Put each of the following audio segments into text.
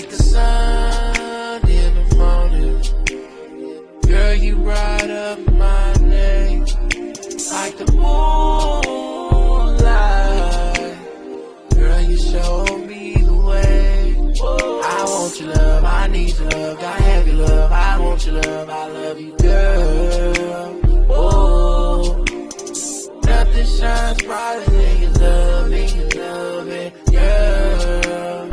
like the sun in the morning. Girl, you bright up my day, like the moonlight. Girl, you show me the way. I want your love, I need your love, gotta have your love. I want your love, I love you, girl. Oh, nothing shines brighter than your love, girl.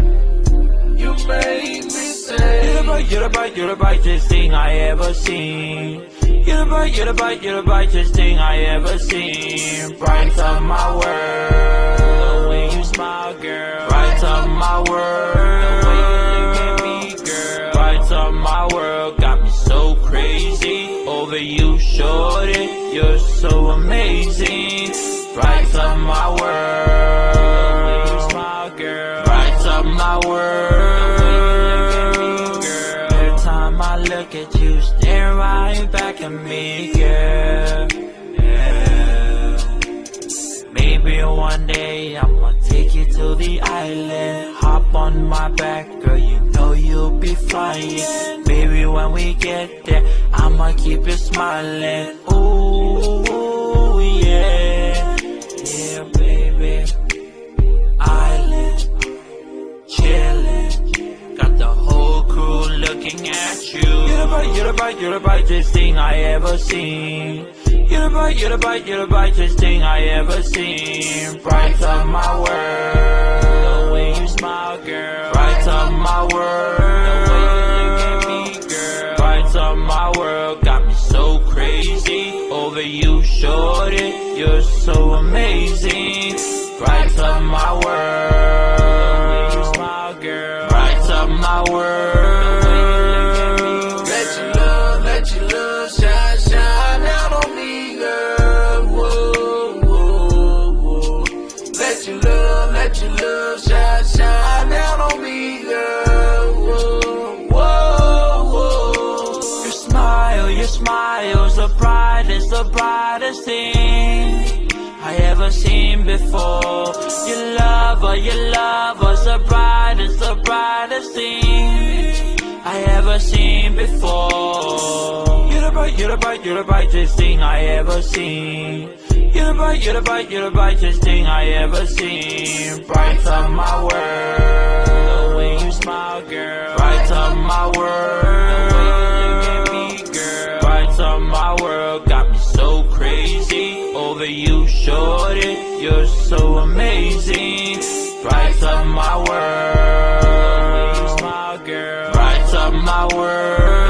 You make me say, you're the brightest thing I ever seen. You're the brightest thing I ever seen. Bright up my world, the way you smile, girl. Bright up my world, the way you look at me, girl. Bright up my world, got me so crazy over you, shorty. You're so amazing. Bright up my world, the way you smile, girl. Bright up my world, the way you look at me, girl. Every time I look at you, stare right back at me, girl. Yeah. Maybe one day I'ma take you to the island. Hop on my back, girl, you know you'll be flying. Baby, when we get there, I'ma keep you smiling. Ooh, yeah. Yeah, baby. Island, chillin'. Got the whole crew looking at you. You're the brightest thing I ever seen. You're the brightest thing I ever seen. Bright up my world, the way you smile, girl. Bright up my world, the way you look at me, girl. Bright up my world, got me so crazy over you, shorty. You're so amazing. Bright up my world, the way you smile, girl. Bright up my world, the way you look at me, girl. Let your love shine out on me, girl. Whoa, whoa, whoa. Let your love shine out on me, girl. Whoa, whoa, whoa. Your smile's the brightest thing I ever seen before. Your lover's the brightest thing I ever seen before. You're the brightest thing I ever seen. You're the brightest thing I ever seen. Bright up my world, the way you smile, girl. Bright up my world, the way you look at me, girl. Bright up my world, got me so crazy over you, shorty. You're so amazing. Bright up my world, the way you smile, girl. Bright up my world.